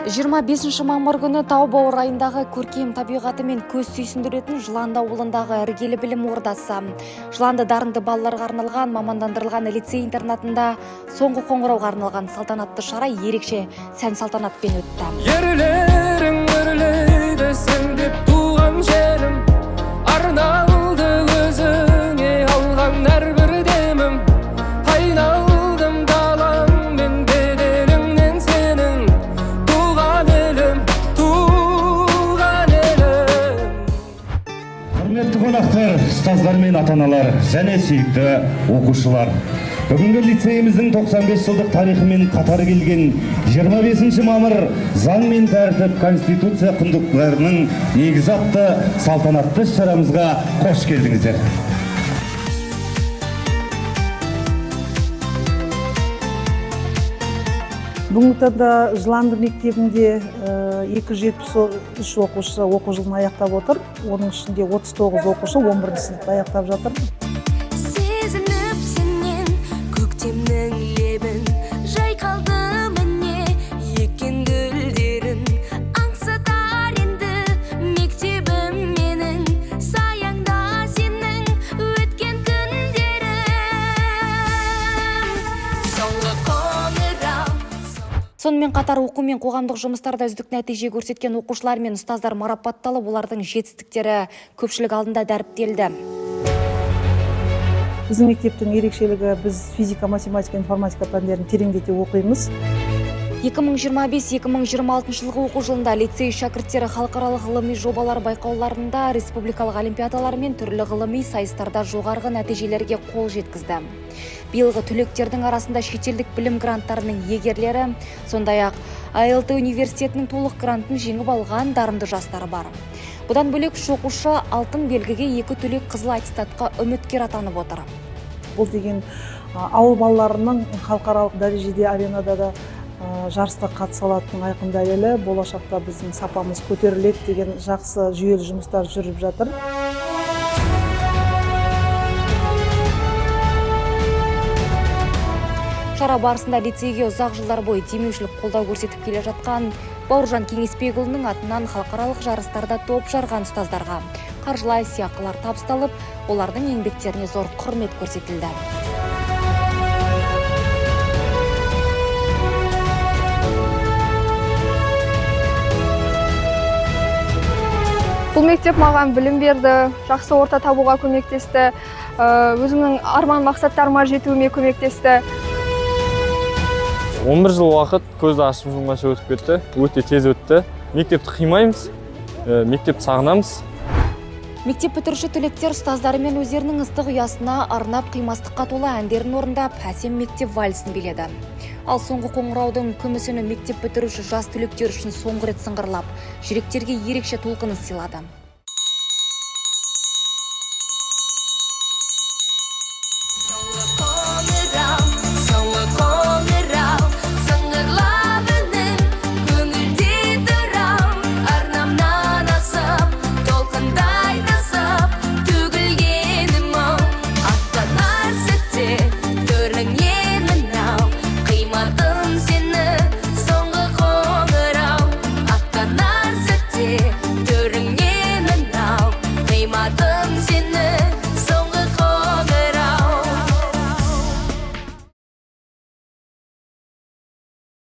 25 мамыр күні тау бауыр айындағы көркем табиғаты мен көз сүйсіндіретін Жыланды ауылындағы іргелі білім ордасы. Жыланды дарынды балаларға арналған мамандандырылған лицей-интернатында соңғы қоңырауға арналған салтанатты шара ерекше сән салтанатпен өтті. Ерлерің өрлейді сен деп туған жерім, арналды өзіңе алған әрбір демім. Айналдым далаң мен беделіңнен сенің, туған елім, туған елім. Құрметті қонақтар, ұстаздар мен ата-аналар және сүйікті оқушылар. Бүгінгі лицейіміздің 95 жылдық тарихымен қатар келген 25 мамыр заң мен тәртіп конституция құндылықтарының негізі атты салтанатты шарамызға қош келдіңіздер. Бүгінгі таңда Жыланды мектебінде 273 оқушы оқу жылын аяқтап отыр. Оның ішінде 39 оқушы 11 сыныпты аяқтап жатыр. Сезініп сенен көктемнің лебін, жайқалды міне еккен гүлдерін. Аңсатар енді мектебім менің, саяңда сенің өткен күндерім. Соңғы қоңырау. Сонымен қатар оқу мен қоғамдық жұмыстарда үздік нәтиже көрсеткен оқушылар мен ұстаздар марапатталып, олардың жетістіктері көпшілік алдында дәріптелді. Біздің мектептің ерекшелігі, біз физика, математика, информатика пәндерін тереңдете оқимыз. 2025-2026 жылғы оқу жылында лицей шәкірттері халықаралық ғылыми жобалар байқауларында, республикалық олимпиадалар мен түрлі ғылыми сайыстарда жоғарғы нәтижелерге қол жеткізді. Биылғы түлектердің арасында шетелдік білім гранттарының иегерлері, сондай-ақ АЛТ университетінің толық грантын жеңіп алған дарынды жастар бар. Бұдан бөлек үш оқушы алтын белгіге, 2 түлек қызыл аттестатқа үміткер атанып отыр. Бұл деген ауыл балаларының халықаралық дәрежеде аренада да жарысқа қатыса алатынын айқын дәлелі. Болашақта біздің сапамыз көтеріледі деген жақсы жүйелі жұмыстар жүріп жатыр. Шара барысында лицейге ұзақ жылдар бойы демеушілік қолдау көрсетіп келе жатқан Бауыржан Кеңесбекұлының атынан халықаралық жарыстарда топ жарған ұстаздарға қаржылай сыйақылар табысталып, олардың еңбектеріне зор құрмет көрсетілді. Бұл мектеп маған білім берді, жақсы орта табуға көмектесті, өзімнің арман мақсаттарыма жетуіме көмектесті. 11 жыл уақыт көзді ашып жұмғанша өтіп кетті, өте тез өтті. Мектепті қимаймыз, мектепті сағынамыз. Мектеп бітіруші түлектер ұстаздары мен өздерінің ыстық ұясына арнап қимастыққа толы әндерін орындап, әсем мектеп вальсін биледі. Ал соңғы қоңыраудың күмісін мектеп бітіруші жас түлектер үшін соңғы рет сыңғырлап, жүректерге ерекше толқыныс сыйлады.